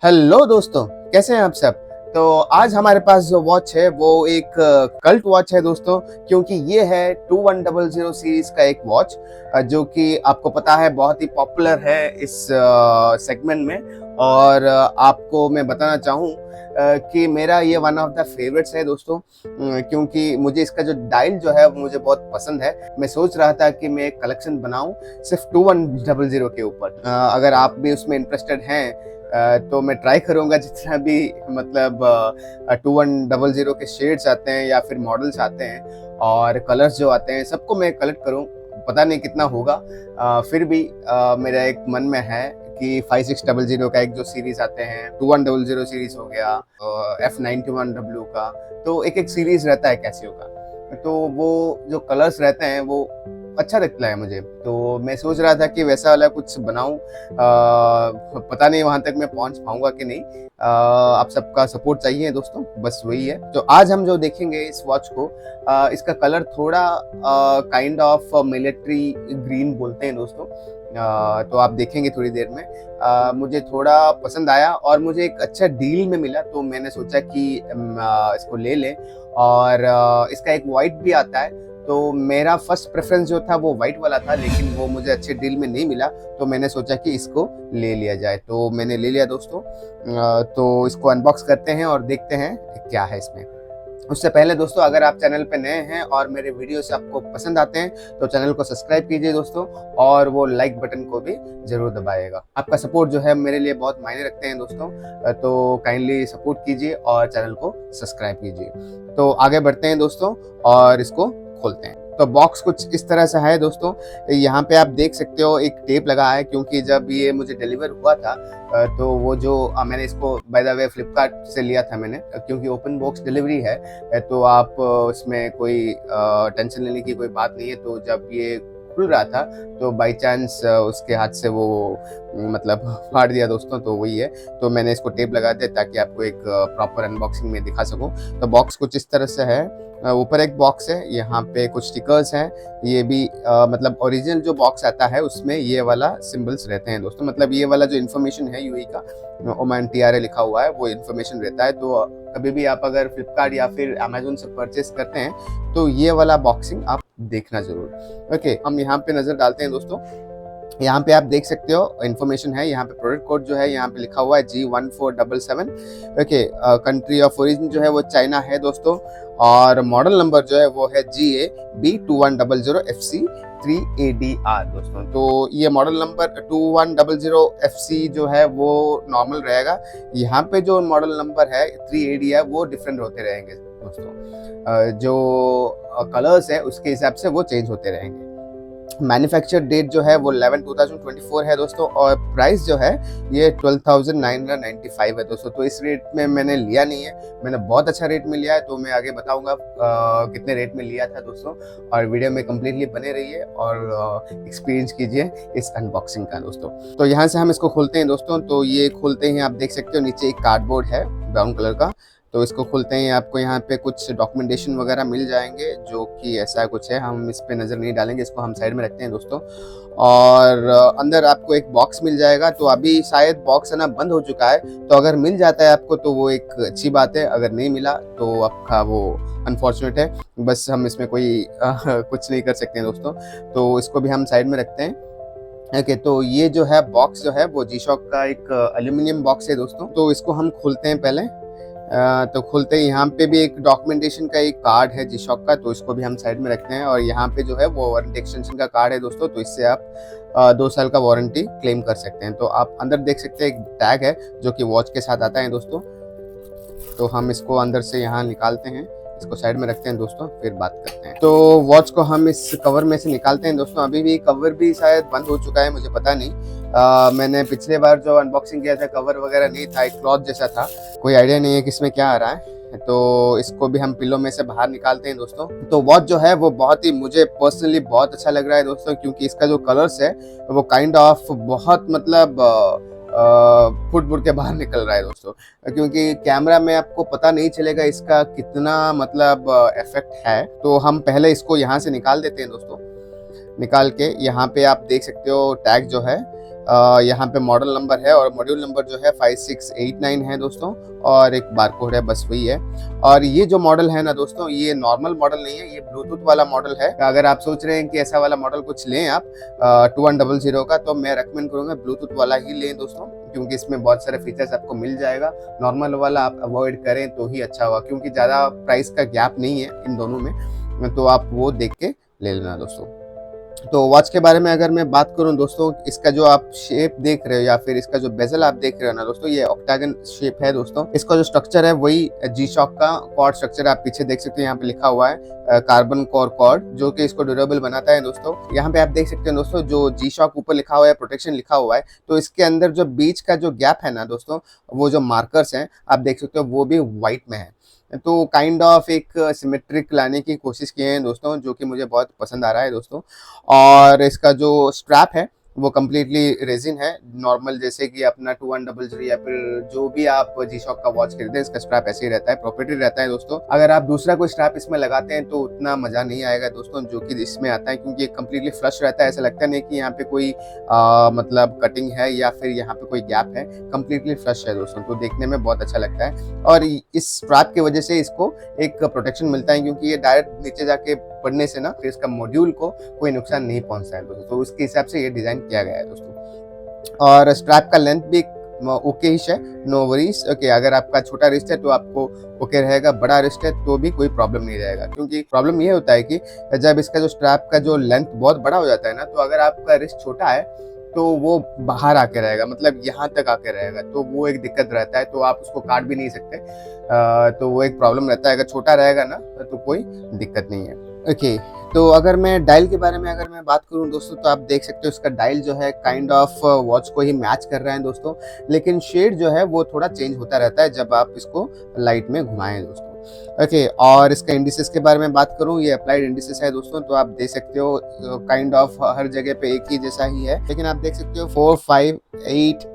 Hello दोस्तों, कैसे हैं आप सब। तो आज हमारे पास जो वॉच है वो एक कल्ट वॉच है दोस्तों, क्योंकि ये है 2100 सीरीज का एक वॉच जो कि आपको पता है बहुत ही पॉपुलर है इस सेगमेंट में। और आपको मैं बताना चाहूँ कि मेरा ये वन ऑफ द फेवरेट्स है दोस्तों, क्योंकि मुझे इसका जो डायल जो है वो मुझे बहुत पसंद है। मैं सोच रहा था कि मैं एक कलेक्शन बनाऊं सिर्फ 2100 के ऊपर। अगर आप भी उसमें इंटरेस्टेड हैं तो मैं ट्राई करूंगा जितना भी मतलब 2100 के शेड्स आते हैं या फिर मॉडल्स आते हैं और कलर्स जो आते हैं सबको मैं कलेक्ट करूं। पता नहीं कितना होगा, फिर भी मेरा एक मन में है कि 5600 का एक जो सीरीज आते हैं, 2100 सीरीज हो गया, F91W का, तो एक एक सीरीज रहता है कैसियो का। तो वो जो कलर्स रहते हैं वो अच्छा लगता है मुझे, तो मैं सोच रहा था कि वैसा वाला कुछ बनाऊं। पता नहीं वहां तक मैं पहुंच पाऊंगा कि नहीं। आप सबका सपोर्ट चाहिए दोस्तों, बस वही है। तो आज हम जो देखेंगे इस वॉच को, इसका कलर थोड़ा काइंड ऑफ मिलिट्री ग्रीन बोलते हैं दोस्तों। तो आप देखेंगे थोड़ी देर में। मुझे थोड़ा पसंद आया और मुझे एक अच्छा डील में मिला, तो मैंने सोचा कि इसको ले लें। और इसका एक वाइट भी आता है, तो मेरा फर्स्ट प्रेफरेंस जो था वो वाइट वाला था, लेकिन वो मुझे अच्छे डील में नहीं मिला, तो मैंने सोचा कि इसको ले लिया जाए। तो मैंने ले लिया दोस्तों। तो इसको अनबॉक्स करते हैं और देखते हैं क्या है इसमें। उससे पहले दोस्तों, अगर आप चैनल पे नए हैं और मेरे वीडियोस आपको पसंद आते हैं तो चैनल को सब्सक्राइब कीजिए दोस्तों, और वो लाइक बटन को भी जरूर दबाइएगा। आपका सपोर्ट जो है मेरे लिए बहुत मायने रखते हैं दोस्तों, तो काइंडली सपोर्ट कीजिए और चैनल को सब्सक्राइब कीजिए। तो आगे बढ़ते हैं दोस्तों और इसको खोलते हैं। तो बॉक्स कुछ इस तरह से है दोस्तों। यहाँ पे आप देख सकते हो एक टेप लगा है, क्योंकि जब ये मुझे डिलीवर हुआ था तो वो जो मैंने इसको बाय द वे फ्लिपकार्ट से लिया था मैंने, क्योंकि ओपन बॉक्स डिलीवरी है तो आप उसमें कोई टेंशन लेने की कोई बात नहीं है। तो जब ये खुल रहा था तो बाय चांस उसके हाथ से वो मतलब फाड़ दिया दोस्तों, तो वही है। तो मैंने इसको टेप लगा दिया ताकि आपको एक प्रॉपर अनबॉक्सिंग में दिखा सकूं। तो बॉक्स कुछ इस तरह से है। ऊपर एक बॉक्स है, यहाँ पे कुछ स्टिकर्स हैं। ये भी मतलब ओरिजिनल जो बॉक्स आता है उसमें ये वाला सिंबल्स रहते हैं दोस्तों, मतलब ये वाला जो इन्फॉर्मेशन है यूएई का ओमान TRA लिखा हुआ है वो इन्फॉर्मेशन रहता है। तो कभी भी आप अगर फ्लिपकार्ट या फिर अमेजोन से परचेस करते हैं तो ये वाला बॉक्सिंग आप देखना जरूर। ओके, हम यहाँ पे नजर डालते हैं दोस्तों। यहाँ पे आप देख सकते हो इन्फॉर्मेशन है, यहाँ पे प्रोडक्ट कोड जो है यहाँ पे लिखा हुआ है G1477। Okay, country of origin जो है वो चाइना है दोस्तों, और मॉडल नंबर जो है वो है GA B2100FC3ADR दोस्तों। तो ये मॉडल नंबर 2100FC जो है वो नॉर्मल रहेगा। यहाँ पे जो मॉडल नंबर है 3ADR वो डिफरेंट होते रहेंगे दोस्तों। जो कलर्स है उसके हिसाब से वो चेंज होते रहेंगे। मैन्युफैक्चर डेट जो है वो 11/2024 है दोस्तों, और प्राइस जो है ये 12,995 है दोस्तों। तो इस रेट में मैंने लिया नहीं है, मैंने बहुत अच्छा रेट में लिया है, तो मैं आगे बताऊंगा कितने रेट में लिया था दोस्तों। और वीडियो में कम्प्लीटली बने रहिए और एक्सपीरियंस कीजिए इस अनबॉक्सिंग का दोस्तों। तो यहाँ से हम इसको खोलते हैं दोस्तों। तो ये खोलते हैं, आप देख सकते हो नीचे एक कार्डबोर्ड है ब्राउन कलर का। तो इसको खोलते हैं, आपको यहाँ पे कुछ डॉक्यूमेंटेशन वगैरह मिल जाएंगे, जो कि ऐसा कुछ है, हम इस पे नज़र नहीं डालेंगे, इसको हम साइड में रखते हैं दोस्तों। और अंदर आपको एक बॉक्स मिल जाएगा। तो अभी शायद बॉक्स है ना बंद हो चुका है, तो अगर मिल जाता है आपको तो वो एक अच्छी बात है, अगर नहीं मिला तो आपका वो अनफॉर्चुनेट है। बस हम इसमें कोई कुछ नहीं कर सकते हैं दोस्तों। तो इसको भी हम साइड में रखते हैं। ओके, तो ये जो है बॉक्स जो है वो G-Shock का एक एल्यूमिनियम बॉक्स है दोस्तों। तो इसको हम खोलते हैं पहले। तो खोलते हैं, यहाँ पे भी एक डॉक्यूमेंटेशन का एक कार्ड है G-Shock का, तो इसको भी हम साइड में रखते हैं। और यहाँ पे जो है वो वारंटी एक्सटेंशन का कार्ड है दोस्तों, तो इससे आप 2 साल का वारंटी क्लेम कर सकते हैं। तो आप अंदर देख सकते हैं एक टैग है जो कि वॉच के साथ आता है दोस्तों। तो हम इसको अंदर से यहाँ निकालते हैं, इसको साइड में रखते हैं दोस्तों, फिर बात करते हैं। तो वॉच को हम इस कवर में से निकालते हैं दोस्तों। अभी भी कवर भी शायद बंद हो चुका है, मुझे पता नहीं। मैंने पिछले बार जो अनबॉक्सिंग किया था कवर वगैरह नहीं था, एक क्लॉथ जैसा था, कोई आइडिया नहीं है कि इसमें क्या आ रहा है। तो इसको भी हम पिलो में से बाहर निकालते हैं दोस्तों। तो वॉच जो है वो बहुत ही, मुझे पर्सनली बहुत अच्छा लग रहा है दोस्तों, क्योंकि इसका जो कलर्स है वो काइंड ऑफ बहुत मतलब फुट के बाहर निकल रहा है दोस्तों। क्योंकि कैमरा में आपको पता नहीं चलेगा इसका कितना मतलब इफेक्ट है। तो हम पहले इसको यहाँ से निकाल देते हैं दोस्तों। निकाल के यहाँ पे आप देख सकते हो टैग जो है यहाँ पे मॉडल नंबर है और मॉड्यूल नंबर जो है 5689 है दोस्तों, और एक बारकोड है, बस वही है। और ये जो मॉडल है ना दोस्तों, ये नॉर्मल मॉडल नहीं है, ये ब्लूटूथ वाला मॉडल है। अगर आप सोच रहे हैं कि ऐसा वाला मॉडल कुछ लें आप 2100 का, तो मैं रेकमेंड करूंगा ब्लूटूथ वाला ही लें दोस्तों, क्योंकि इसमें बहुत सारे फीचर्स आपको मिल जाएगा। नॉर्मल वाला आप अवॉइड करें तो ही अच्छा होगा, क्योंकि ज़्यादा प्राइस का गैप नहीं है इन दोनों में, तो आप वो देख के ले लेना दोस्तों। तो वॉच के बारे में अगर मैं बात करूं दोस्तों, इसका जो आप शेप देख रहे हो या फिर इसका जो बेजल आप देख रहे हो ना दोस्तों, ये ऑक्टागन शेप है दोस्तों। इसका जो स्ट्रक्चर है वही जी शॉक का कॉर्ड स्ट्रक्चर आप पीछे देख सकते हो, यहाँ पे लिखा हुआ है कार्बन कोर कॉर्ड, जो कि इसको ड्यूरेबल बनाता है दोस्तों। यहाँ पे आप देख सकते हैं दोस्तों, जो जी शॉक ऊपर लिखा हुआ है, प्रोटेक्शन लिखा हुआ है, तो इसके अंदर जो बीच का जो गैप है ना दोस्तों, वो जो मार्कर्स हैं आप देख सकते हो, वो भी व्हाइट में है। तो काइंड ऑफ एक सिमेट्रिक लाने की कोशिश किए हैं दोस्तों, जो कि मुझे बहुत पसंद आ रहा है दोस्तों। और इसका जो स्ट्रैप है वो कम्प्लीटली रेजिन है, नॉर्मल जैसे कि अपना 2100 या फिर जो भी आप जी शॉक का वॉच खरीदते हैं, इसका स्ट्रैप ऐसे ही रहता है, प्रोप्रिएटरी रहता है दोस्तों। अगर आप दूसरा कोई स्ट्रैप इसमें लगाते हैं तो उतना मजा नहीं आएगा दोस्तों, जो कि इसमें आता है, क्योंकि ये कम्प्लीटली फ्लश रहता है। ऐसा लगता नहीं कि यहाँ पे कोई मतलब कटिंग है या फिर यहाँ पे कोई गैप है, कम्प्लीटली फ्लश है दोस्तों, तो देखने में बहुत अच्छा लगता है। और इस स्ट्रैप की वजह से इसको एक प्रोटेक्शन मिलता है, क्योंकि ये डायरेक्ट नीचे जाके पड़ने से ना फिर इसका मॉड्यूल को कोई नुकसान नहीं पहुंचता है दोस्तों, तो उसके हिसाब से ये डिजाइन किया गया है दोस्तों। और स्ट्रैप का लेंथ भी ओके ही है, नो वरीज। ओके, अगर आपका छोटा रिस्ट है तो आपको ओके रहेगा, बड़ा रिस्ट है तो भी कोई प्रॉब्लम नहीं रहेगा, क्योंकि प्रॉब्लम ये होता है कि जब इसका जो स्ट्रैप का जो लेंथ बहुत बड़ा हो जाता है ना, तो अगर आपका रिस्ट छोटा है तो वो बाहर आके रहेगा, मतलब यहाँ तक आके रहेगा, तो वो एक दिक्कत रहता है, तो आप उसको काट भी नहीं सकते, तो वो एक प्रॉब्लम रहता है। अगर छोटा रहेगा ना तो कोई दिक्कत नहीं है। ओके, तो अगर मैं डायल के बारे में अगर मैं बात करूं दोस्तों, तो आप देख सकते हो इसका डायल जो है काइंड ऑफ वॉच को ही मैच कर रहा है दोस्तों, लेकिन शेड जो है वो थोड़ा चेंज होता रहता है जब आप इसको लाइट में घुमाएं दोस्तों। ओके, और इसका इंडिसेस के बारे में बात करूं, ये अप्लाइड इंडिसेस है दोस्तों, तो आप देख सकते हो काइंड ऑफ हर जगह पे एक ही जैसा ही है, लेकिन आप देख सकते हो 4, 5, 8,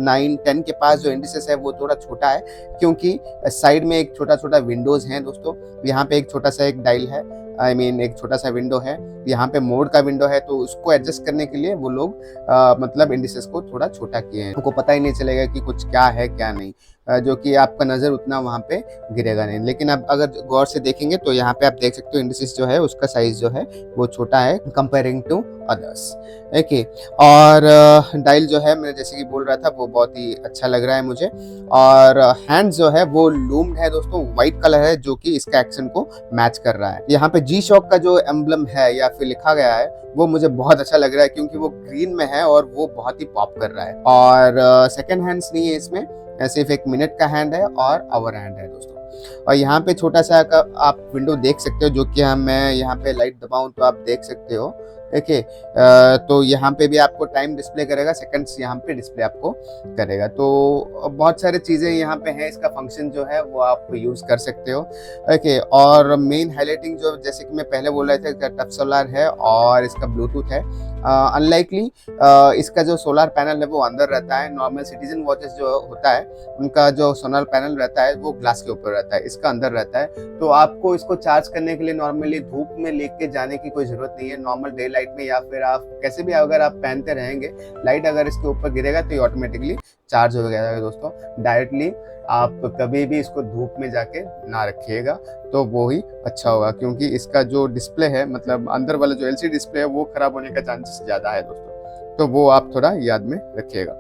9, 10 के पास जो इंडिसेस है वो थोड़ा छोटा है, क्योंकि साइड में एक छोटा छोटा विंडोज हैं दोस्तों। यहाँ पे एक छोटा सा एक डायल है, एक छोटा सा विंडो है, यहाँ पे मोड का विंडो है, तो उसको एडजस्ट करने के लिए वो लोग मतलब इंडिसेस को थोड़ा छोटा किए हैं, आपको पता ही नहीं चलेगा कि कुछ क्या है क्या नहीं, जो कि आपका नज़र उतना वहाँ पे गिरेगा नहीं। लेकिन आप अगर गौर से देखेंगे तो यहाँ पे आप देख सकते हो इंडिसेस जो है उसका साइज जो है वो छोटा है कंपेयरिंग टू अदर्स। ओके, और डायल जो है मैं जैसे कि बोल रहा था वो बहुत ही अच्छा लग रहा है मुझे। और हैंड जो है वो लूम्ड है दोस्तों, व्हाइट कलर है, जो कि इसका एक्शन को मैच कर रहा है। यहाँ पे जी शॉक का जो एम्बलम है या फिर लिखा गया है वो मुझे बहुत अच्छा लग रहा है, क्योंकि वो ग्रीन में है और वो बहुत ही पॉप कर रहा है। और सेकंड हैंड्स नहीं है इसमें, सिर्फ 1 मिनट का हैंड है और आवर हैंड है दोस्तों। और यहाँ पे छोटा सा आप विंडो देख सकते हो, जो कि मैं यहाँ पे लाइट दबाऊं तो आप देख सकते हो। देखिए, तो यहाँ पे भी आपको टाइम डिस्प्ले करेगा, सेकंड्स यहाँ पे डिस्प्ले आपको करेगा, तो बहुत सारी चीज़ें यहाँ पे हैं। इसका फंक्शन जो है वो आप यूज़ कर सकते हो। ओके, और मेन हाईलाइटिंग जो जैसे कि मैं पहले बोल रहा था, टच सोलर है और इसका ब्लूटूथ है। अनलाइकली इसका जो सोलर पैनल है वो अंदर रहता है। नॉर्मल सिटीजन वॉचेस जो होता है उनका जो सोलर पैनल रहता है वो ग्लास के ऊपर रहता है, इसका अंदर रहता है, तो आपको इसको चार्ज करने के लिए नॉर्मली धूप में लेके जाने की कोई जरूरत नहीं है। नॉर्मल डे लाइट में या फिर आप कैसे भी अगर आप पहनते रहेंगे, लाइट अगर इसके ऊपर गिरेगा तो ये ऑटोमेटिकली चार्ज हो जाएगा दोस्तों। डायरेक्टली आप कभी भी इसको धूप में जाके ना रखिएगा तो वो ही अच्छा होगा, क्योंकि इसका जो डिस्प्ले है, मतलब अंदर वाला जो एलसीडी डिस्प्ले है वो खराब होने का चांसेस ज़्यादा है दोस्तों, तो वो आप थोड़ा याद में रखिएगा।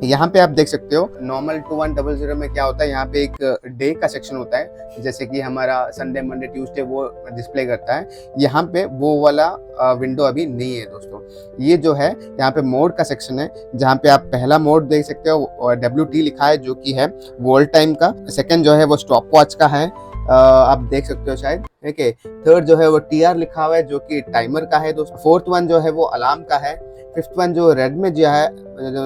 यहाँ पे आप देख सकते हो नॉर्मल 2100 में क्या होता है, यहाँ पे एक डे का सेक्शन होता है, जैसे कि हमारा संडे मंडे ट्यूसडे वो डिस्प्ले करता है। यहाँ पे वो वाला विंडो अभी नहीं है दोस्तों। ये जो है यहाँ पे मोड का सेक्शन है, जहाँ पे आप पहला मोड देख सकते हो और WT लिखा है, जो कि है वॉल टाइम का। सेकंड जो है वो स्टॉप वॉच का है, आप देख सकते हो शायद। ठीक है, थर्ड जो है वो TR लिखा हुआ है, जो कि टाइमर का है दोस्तों। फोर्थ वन जो है वो अलार्म का है। फिफ्थ वन जो रेड में जो है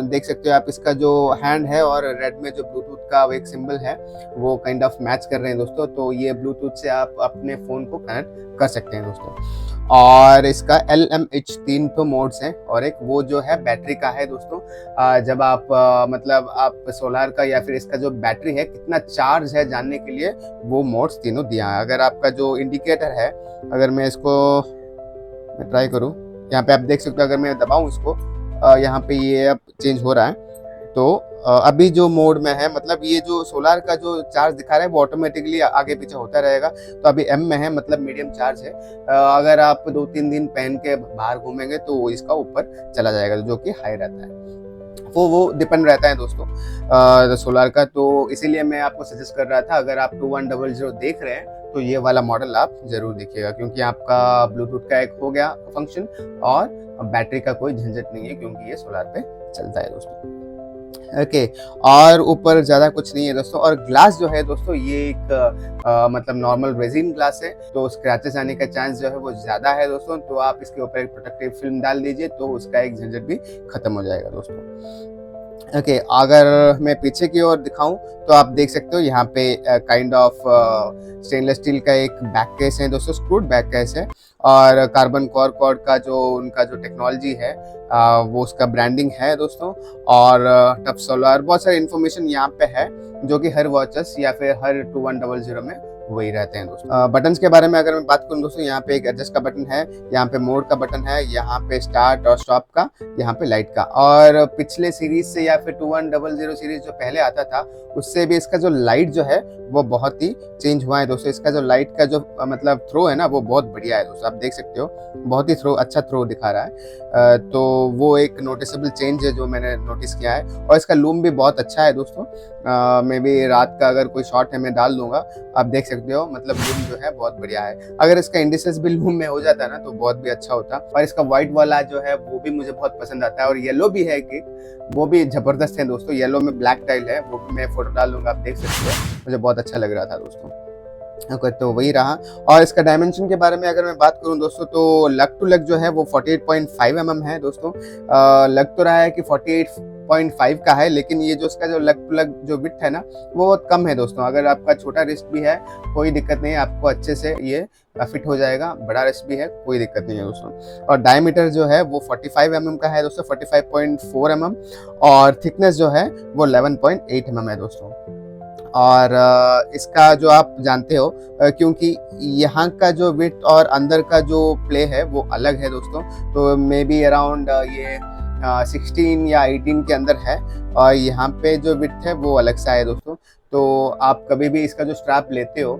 देख सकते हो आप, इसका जो हैंड है और रेड में जो ब्लूटूथ का एक सिंबल है वो काइंड ऑफ मैच कर रहे हैं दोस्तों, तो ये ब्लूटूथ से आप अपने फ़ोन को कनेक्ट कर सकते हैं दोस्तों। और इसका LMH 3 तो मोड्स हैं, और एक वो जो है बैटरी का है दोस्तों। जब आप मतलब आप सोलर का या फिर इसका जो बैटरी है कितना चार्ज है जानने के लिए वो मोड्स तीनों दिया है। अगर आपका जो इंडिकेटर है, अगर मैं इसको ट्राई करूँ, यहाँ पे आप देख सकते हो, अगर मैं दबाऊँ इसको यहाँ पे ये अब चेंज हो रहा है। तो अभी जो मोड में है, मतलब ये जो सोलार का जो चार्ज दिखा रहा है वो ऑटोमेटिकली आगे पीछे होता रहेगा। तो अभी एम में है, मतलब मीडियम चार्ज है। अगर आप 2-3 दिन पहन के बाहर घूमेंगे तो इसका ऊपर चला जाएगा, जो कि हाई रहता है। वो डिपेंड रहता है दोस्तों सोलार का। तो इसीलिए मैं आपको सजेस्ट कर रहा था, अगर आप 2100 देख रहे हैं तो ये वाला मॉडल आप जरूर देखिएगा, क्योंकि आपका ब्लूटूथ का एक हो गया फंक्शन और बैटरी का कोई झंझट नहीं है, क्योंकि ये सोलार पे चलता है दोस्तों। ओके, और ऊपर ज़्यादा कुछ नहीं है दोस्तों। और ग्लास जो है दोस्तों, ये एक मतलब नॉर्मल रेजिन ग्लास है, तो स्क्रैचेस आने का चांस जो है वो ज़्यादा है दोस्तों। तो आप इसके ऊपर एक प्रोटेक्टिव फिल्म डाल दीजिए तो उसका एक झंझट भी खत्म हो जाएगा दोस्तों। ओके, अगर मैं पीछे की ओर दिखाऊं तो आप देख सकते हो यहाँ पे काइंड ऑफ स्टेनलेस स्टील का एक बैक केस है दोस्तों, स्क्रूड बैक केस है। और कार्बन कोर कॉर्ड का जो उनका जो टेक्नोलॉजी है वो उसका ब्रांडिंग है दोस्तों। और टफ सोलर बहुत सारी इन्फॉर्मेशन यहाँ पे है, जो कि हर वॉचेस या फिर हर 2100 में वही रहते हैं दोस्तों। बटन्स के बारे में अगर मैं बात करूं दोस्तों, यहाँ पे एक एडजस्ट का बटन है, यहाँ पे मोड का बटन है, यहाँ पे स्टार्ट और स्टॉप का, यहाँ पे लाइट का। और पिछले सीरीज से या फिर 2100 सीरीज जो पहले आता था उससे भी इसका जो लाइट जो है वो बहुत ही चेंज हुआ है दोस्तों। इसका जो लाइट का जो मतलब थ्रो है ना, वो बहुत बढ़िया है दोस्तों। आप देख सकते हो बहुत ही अच्छा थ्रो दिखा रहा है। तो वो एक नोटिसेबल चेंज है जो मैंने नोटिस किया है। और इसका लूम भी बहुत अच्छा है दोस्तों। मे बी रात का अगर कोई शॉट है मैं डाल दूंगा, आप देख सकते हो, मतलब लूम जो है बहुत बढ़िया है। अगर इसका इंडिसेस भी लूम में हो जाता है ना तो बहुत भी अच्छा होता। और इसका व्हाइट वाला जो है वो भी मुझे बहुत पसंद आता है। और येलो भी है कि वो भी जबरदस्त है दोस्तों। येलो में ब्लैक टाइल है, वो भी मैं फोटो डाल दूंगा, आप देख सकते हो। मुझे बहुत अच्छा लग रहा था दोस्तों। ओके, तो वही रहा। और इसका डायमेंशन के बारे में अगर मैं बात करूं दोस्तों, तो लग टू लग जो है वो 48.5 mm है दोस्तों। लग तो रहा है कि 48.5 का है, लेकिन ये जो इसका जो लग टू लग जो विड्थ है ना वो बहुत कम है दोस्तों। अगर आपका छोटा रिस्ट भी है कोई दिक्कत नहीं है, आपको अच्छे से ये फिट हो जाएगा। बड़ा रिस्ट भी है कोई दिक्कत नहीं है दोस्तों। और डायमीटर जो है वो 45 mm का है दोस्तों, 45.4 mm। और थिकनेस जो है वो 11.8 mm है दोस्तों। और इसका जो आप जानते हो, क्योंकि यहाँ का जो विड्थ और अंदर का जो प्ले है वो अलग है दोस्तों। तो मे बी अराउंड ये 16 या 18 के अंदर है। और यहाँ पे जो विड्थ है वो अलग सा है दोस्तों। तो आप कभी भी इसका जो स्ट्रैप लेते हो,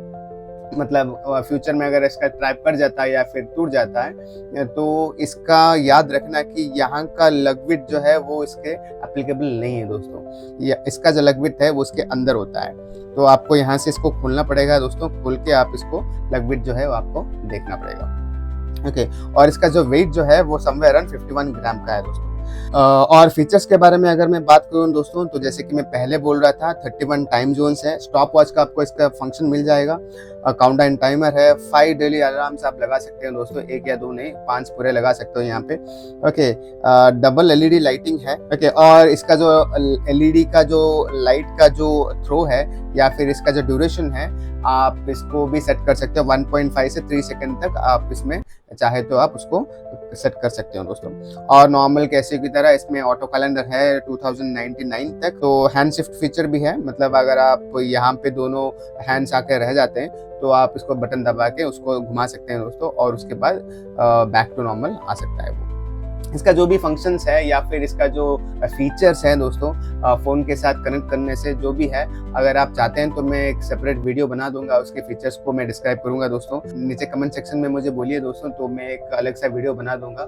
मतलब फ्यूचर में अगर इसका ट्रैप कर जाता है या फिर टूट जाता है, तो इसका याद रखना कि यहाँ का लग विड्थ जो है वो इसके एप्लीकेबल नहीं है दोस्तों। इसका जो लग विड्थ है वो उसके अंदर होता है। तो आपको यहाँ से इसको खोलना पड़ेगा दोस्तों। खोल के आप इसको लग विड्थ जो है वो आपको देखना पड़ेगा। ओके, और इसका जो वेट जो है वो समवेयर अराउंड 51 ग्राम का है दोस्तों। और फीचर्स के बारे में अगर मैं बात करूं दोस्तों, तो जैसे कि मैं पहले बोल रहा था 31 टाइम जोन्स है। स्टॉप वॉच का आपको इसका फंक्शन मिल जाएगा। काउंटडाउन टाइमर है। 5 डेली अलार्म्स आप लगा सकते हैं दोस्तों, 1 या 2 नहीं, 5 पूरे लगा सकते हो यहाँ पे। ओके, डबल एलईडी लाइटिंग है। ओके, और इसका जो एलईडी का जो लाइट का जो थ्रो है या फिर इसका जो ड्यूरेशन है, आप इसको भी सेट कर सकते हो 1.5 से 3 सेकंड तक। आप इसमें चाहे तो आप उसको सेट कर सकते हो दोस्तों। और नॉर्मल कैसे की तरह इसमें ऑटो कैलेंडर है 2099 तक। तो हैंड शिफ्ट फीचर भी है, मतलब अगर आप यहाँ पे दोनों हैंड्स आके रह जाते हैं तो आप इसको बटन दबा के उसको घुमा सकते हैं दोस्तों, और उसके बाद बैक टू नॉर्मल आ सकता है वो। इसका जो भी फंक्शंस है या फिर इसका जो फीचर्स हैं दोस्तों, फ़ोन के साथ कनेक्ट करने से जो भी है, अगर आप चाहते हैं तो मैं एक सेपरेट वीडियो बना दूंगा, उसके फीचर्स को मैं डिस्क्राइब करूंगा दोस्तों। नीचे कमेंट सेक्शन में मुझे बोलिए दोस्तों, तो मैं एक अलग सा वीडियो बना दूंगा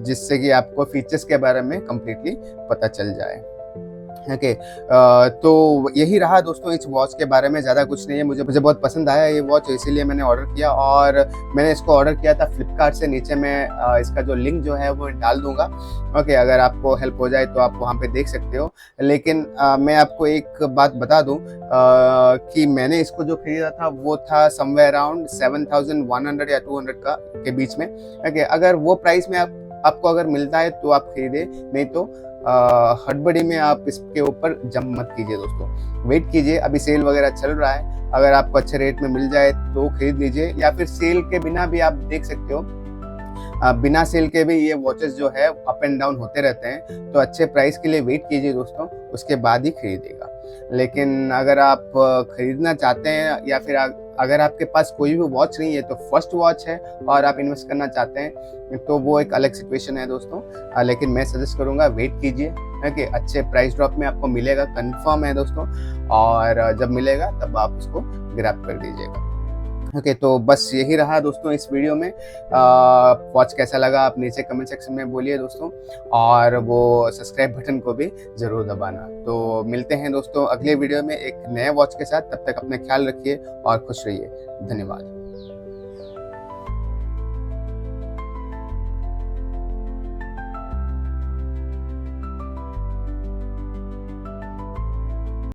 जिससे कि आपको फीचर्स के बारे में कम्प्लीटली पता चल जाए। ओके, तो यही रहा दोस्तों इस वॉच के बारे में। ज़्यादा कुछ नहीं है। मुझे बहुत पसंद आया ये वॉच, इसीलिए मैंने ऑर्डर किया। और मैंने इसको ऑर्डर किया था फ्लिपकार्ट से। नीचे मैं इसका जो लिंक जो है वो डाल दूंगा। ओके, अगर आपको हेल्प हो जाए तो आप वहाँ पे देख सकते हो। लेकिन मैं आपको एक बात बता दूँ कि मैंने इसको जो खरीदा था वो था समवेयर अराउंड 7100 या 200 के बीच में। ओके, अगर वो प्राइस में आपको अगर मिलता है तो आप खरीदे, नहीं तो हड़बड़ी में आप इसके ऊपर जंप मत कीजिए दोस्तों। वेट कीजिए, अभी सेल वगैरह चल रहा है। अगर आपको अच्छे रेट में मिल जाए तो खरीद लीजिए, या फिर सेल के बिना भी आप देख सकते हो। बिना सेल के भी ये वॉचेस जो है अप एंड डाउन होते रहते हैं। तो अच्छे प्राइस के लिए वेट कीजिए दोस्तों, उसके बाद ही खरीदिएगा। लेकिन अगर आप खरीदना चाहते हैं या फिर अगर आपके पास कोई भी वॉच नहीं है तो फर्स्ट वॉच है और आप इन्वेस्ट करना चाहते हैं तो वो एक अलग सिचुएशन है दोस्तों। लेकिन मैं सजेस्ट करूँगा वेट कीजिए, है कि अच्छे प्राइस ड्रॉप में आपको मिलेगा, कंफर्म है दोस्तों। और जब मिलेगा तब आप उसको ग्रैब कर दीजिएगा। ओके, तो बस यही रहा दोस्तों इस वीडियो में। वॉच कैसा लगा आप नीचे कमेंट सेक्शन में बोलिए दोस्तों, और वो सब्सक्राइब बटन को भी ज़रूर दबाना। तो मिलते हैं दोस्तों अगले वीडियो में एक नए वॉच के साथ। तब तक अपना ख्याल रखिए और खुश रहिए। धन्यवाद।